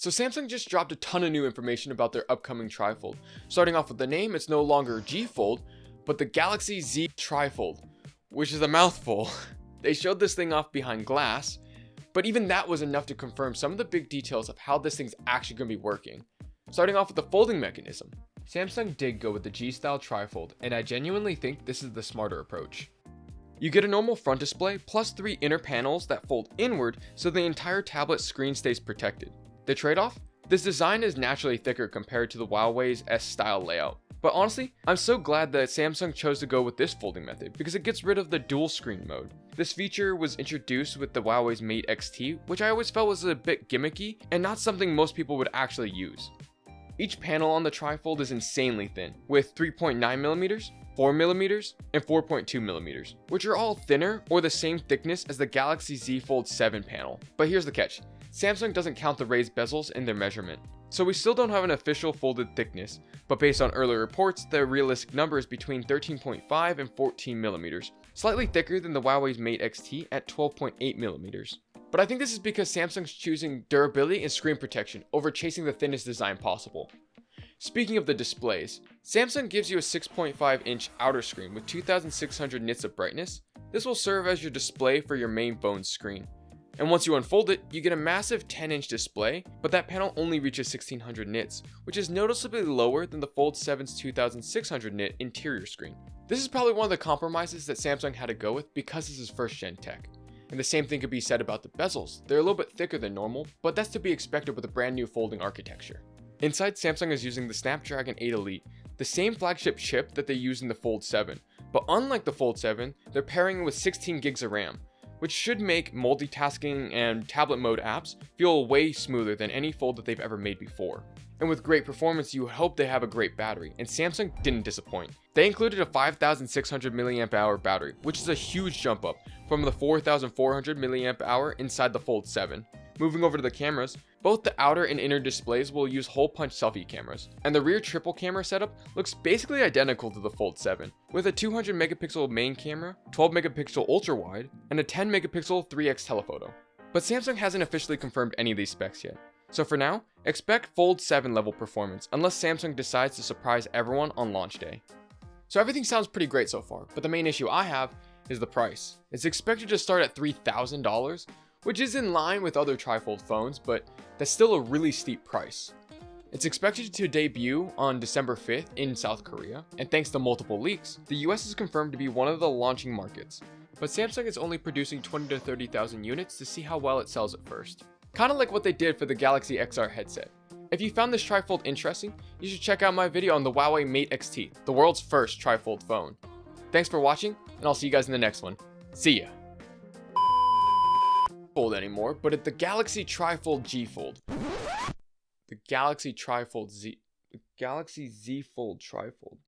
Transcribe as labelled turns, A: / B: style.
A: So Samsung just dropped a ton of new information about their upcoming TriFold. Starting off with the name, it's no longer G Fold, but the Galaxy Z TriFold, which is a mouthful. They showed this thing off behind glass, but even that was enough to confirm some of the big details of how this thing's actually going to be working. Starting off with the folding mechanism. Samsung did go with the G-style TriFold, and I genuinely think this is the smarter approach. You get a normal front display plus 3 inner panels that fold inward so the entire tablet screen stays protected. The trade-off? This design is naturally thicker compared to the Huawei's S-style layout. But honestly, I'm so glad that Samsung chose to go with this folding method because it gets rid of the dual screen mode. This feature was introduced with the Huawei's Mate X-T, which I always felt was a bit gimmicky and not something most people would actually use. Each panel on the TriFold is insanely thin, with 3.9mm, 4mm, and 4.2mm, which are all thinner or the same thickness as the Galaxy Z Fold 7 panel. But here's the catch. Samsung doesn't count the raised bezels in their measurement, so we still don't have an official folded thickness, but based on earlier reports, the realistic number is between 13.5 and 14mm, slightly thicker than the Huawei's Mate X-T at 12.8mm. But I think this is because Samsung's choosing durability and screen protection over chasing the thinnest design possible. Speaking of the displays, Samsung gives you a 6.5-inch outer screen with 2600 nits of brightness. This will serve as your display for your main phone screen. And once you unfold it, you get a massive 10-inch display, but that panel only reaches 1600 nits, which is noticeably lower than the Fold 7's 2600 nit interior screen. This is probably one of the compromises that Samsung had to go with because this is first-gen tech. And the same thing could be said about the bezels. They're a little bit thicker than normal, but that's to be expected with a brand new folding architecture. Inside, Samsung is using the Snapdragon 8 Elite, the same flagship chip that they use in the Fold 7, but unlike the Fold 7, they're pairing it with 16 gigs of RAM, which should make multitasking and tablet mode apps feel way smoother than any fold that they've ever made before. And with great performance, you hope they have a great battery, and Samsung didn't disappoint. They included a 5600 mAh battery, which is a huge jump up from the 4400 mAh inside the Fold 7. Moving over to the cameras, both the outer and inner displays will use hole punch selfie cameras, and the rear triple camera setup looks basically identical to the Fold 7, with a 200 megapixel main camera, 12 megapixel ultra wide, and a 10 megapixel 3x telephoto. But Samsung hasn't officially confirmed any of these specs yet. So for now, expect Fold 7 level performance unless Samsung decides to surprise everyone on launch day. So everything sounds pretty great so far, but the main issue I have is the price. It's expected to start at $3,000, which is in line with other TriFold phones, but that's still a really steep price. It's expected to debut on December 5th in South Korea, and thanks to multiple leaks, the US is confirmed to be one of the launching markets. But Samsung is only producing 20 to 30,000 units to see how well it sells at first. Kinda like what they did for the Galaxy XR headset. If you found this TriFold interesting, you should check out my video on the Huawei Mate X-T, the world's first TriFold phone. Thanks for watching, and I'll see you guys in the next one. See ya! Fold anymore, but at the Galaxy TriFold G Fold. The Galaxy TriFold Z. The Galaxy Z Fold TriFold.